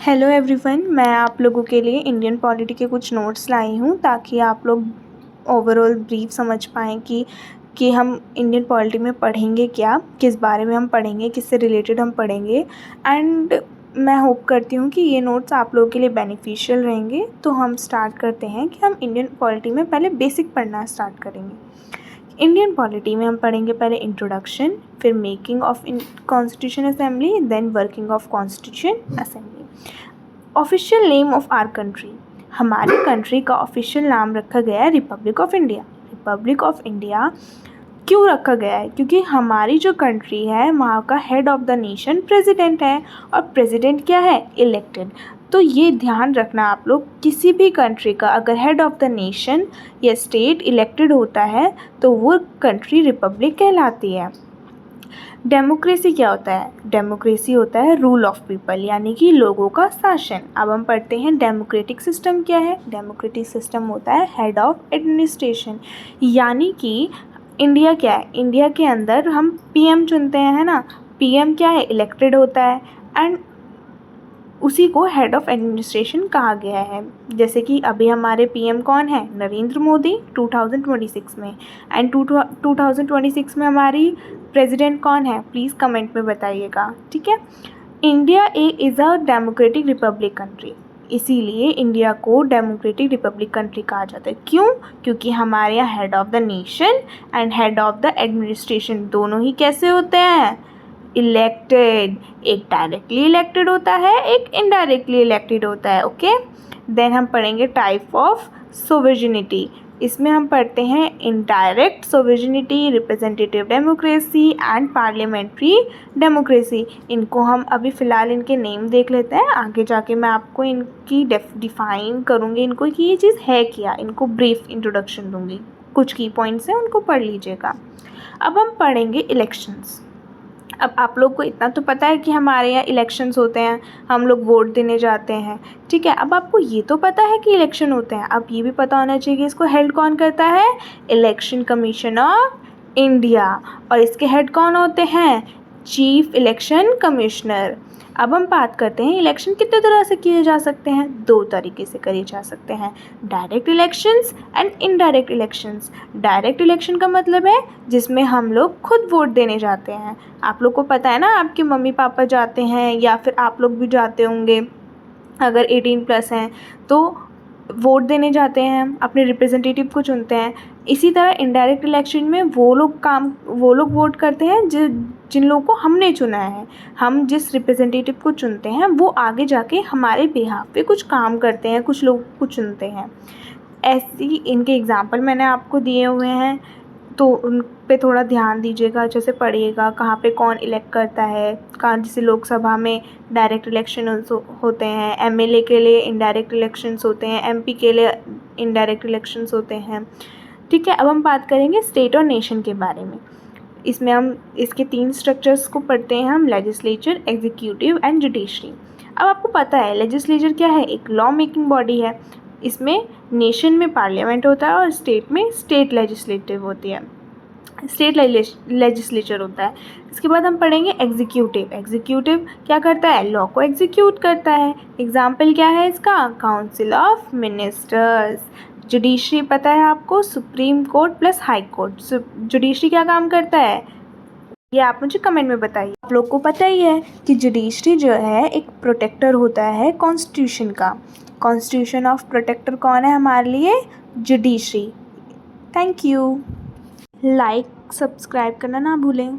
Hello everyone, मैं आप लोगों के लिए इंडियन पॉलिटी के कुछ नोट्स लाई हूँ ताकि आप लोग ओवरऑल ब्रीफ समझ पाएँ कि हम इंडियन पॉलिटी में पढ़ेंगे क्या, किस बारे में हम पढ़ेंगे, किससे रिलेटेड हम पढ़ेंगे। एंड मैं होप करती हूँ कि ये नोट्स आप लोगों के लिए बेनिफिशियल रहेंगे। तो हम स्टार्ट करते हैं कि हम इंडियन पॉलिटी में पहले बेसिक पढ़ना स्टार्ट करेंगे। इंडियन पॉलिटी में हम पढ़ेंगे पहले इंट्रोडक्शन, फिर making of constitution assembly, then working of constitution assembly. Official name of our country, हमारे कंट्री का ऑफिशियल नाम रखा गया है republic of India. Republic of India क्यों रखा गया है? क्योंकि हमारी जो कंट्री है वहाँ का head of the nation president है, और प्रेसिडेंट क्या है? इलेक्टेड। तो ये ध्यान रखना आप लोग, किसी भी कंट्री का अगर हेड ऑफ द नेशन या स्टेट इलेक्टेड होता है तो वो कंट्री रिपब्लिक कहलाती है। डेमोक्रेसी क्या होता है? डेमोक्रेसी होता है रूल ऑफ पीपल, यानी कि लोगों का शासन। अब हम पढ़ते हैं डेमोक्रेटिक सिस्टम क्या है। डेमोक्रेटिक सिस्टम होता है हेड ऑफ एडमिनिस्ट्रेशन, यानी कि इंडिया क्या है? इंडिया के अंदर हम पीएम चुनते हैं, है ना। पीएम क्या है? इलेक्टेड होता है, एंड उसी को हेड ऑफ एडमिनिस्ट्रेशन कहा गया है। जैसे कि अभी हमारे पीएम कौन है? नरेंद्र मोदी 2026 में। एंड 2026 में हमारी प्रेसिडेंट कौन है? प्लीज़ कमेंट में बताइएगा, ठीक है। India is a democratic Republic country, इसीलिए इंडिया को डेमोक्रेटिक रिपब्लिक कंट्री कहा जाता है। क्यों? क्योंकि हमारे यहाँ head of the nation and head of the administration दोनों ही कैसे होते हैं? इलेक्टेड। एक डायरेक्टली इलेक्टेड होता है, एक इनडायरेक्टली इलेक्टेड होता है। ओके, देन हम पढ़ेंगे टाइप ऑफ सोवेरेनिटी। इसमें हम पढ़ते हैं indirect sovereignty, representative democracy and parliamentary democracy. इनको हम अभी फ़िलहाल इनके नेम देख लेते हैं, आगे जाके मैं आपको इनकी डिफ़ाइन करूँगी इनको कि ये चीज़ है क्या। इनको ब्रीफ इंट्रोडक्शन दूँगी, कुछ की पॉइंट्स हैं उनको पढ़ लीजिएगा। अब हम पढ़ेंगे इलेक्शंस। अब आप लोग को इतना तो पता है कि हमारे यहाँ इलेक्शंस होते हैं, हम लोग वोट देने जाते हैं, ठीक है। अब आपको ये तो पता है कि इलेक्शन होते हैं, अब ये भी पता होना चाहिए कि इसको हेल्ड कौन करता है? Election commission of India. और इसके हेड कौन होते हैं? Chief election commissioner. अब हम बात करते हैं इलेक्शन कितने तरह से किए जा सकते हैं। दो तरीके से करे जा सकते हैं, direct elections and indirect elections. Direct election का मतलब है जिसमें हम लोग खुद वोट देने जाते हैं। आप लोग को पता है ना, आपके मम्मी पापा जाते हैं या फिर आप लोग भी जाते होंगे अगर 18+ हैं तो वोट देने जाते हैं, अपने रिप्रेजेंटेटिव को चुनते हैं। इसी तरह इनडायरेक्ट इलेक्शन में वो लोग वोट करते हैं जिन लोगों को हमने चुना है। हम जिस रिप्रेजेंटेटिव को चुनते हैं वो आगे जाके हमारे बिहाफ पे कुछ काम करते हैं, कुछ लोग को चुनते हैं। ऐसी इनके एग्जाम्पल मैंने आपको दिए हुए हैं, तो उन पे थोड़ा ध्यान दीजिएगा, अच्छे से पढ़िएगा कहाँ पे कौन इलेक्ट करता है। कहाँ जैसे लोकसभा में डायरेक्ट इलेक्शन होते हैं, एमएलए के लिए इनडायरेक्ट इलेक्शंस होते हैं, एमपी के लिए इनडायरेक्ट इलेक्शंस होते हैं, ठीक है। अब हम बात करेंगे स्टेट और नेशन के बारे में। इसमें हम इसके 3 स्ट्रक्चर्स को पढ़ते हैं हम, लेजिस्लेचर, एग्जीक्यूटिव एंड जुडिशरी। अब आपको पता है लेजिस्लेचर क्या है? एक लॉ मेकिंग बॉडी है। इसमें नेशन में पार्लियामेंट होता है और स्टेट में स्टेट लेजिस्लेटिव होती है, स्टेट लेजिस्लेचर होता है। इसके बाद हम पढ़ेंगे एग्जीक्यूटिव। एग्जीक्यूटिव क्या करता है? लॉ को एग्जीक्यूट करता है। एग्जाम्पल क्या है इसका? Council of ministers. जुडिशरी पता है आपको, supreme court plus high court. Judiciary क्या काम करता है? ये आप मुझे कमेंट में बताइए। आप लोग को पता ही है कि जुडिशरी जो है एक प्रोटेक्टर होता है कॉन्स्टिट्यूशन का। कॉन्स्टिट्यूशन ऑफ प्रोटेक्टर कौन है हमारे लिए? Judiciary. Thank you. Like subscribe करना ना भूलें।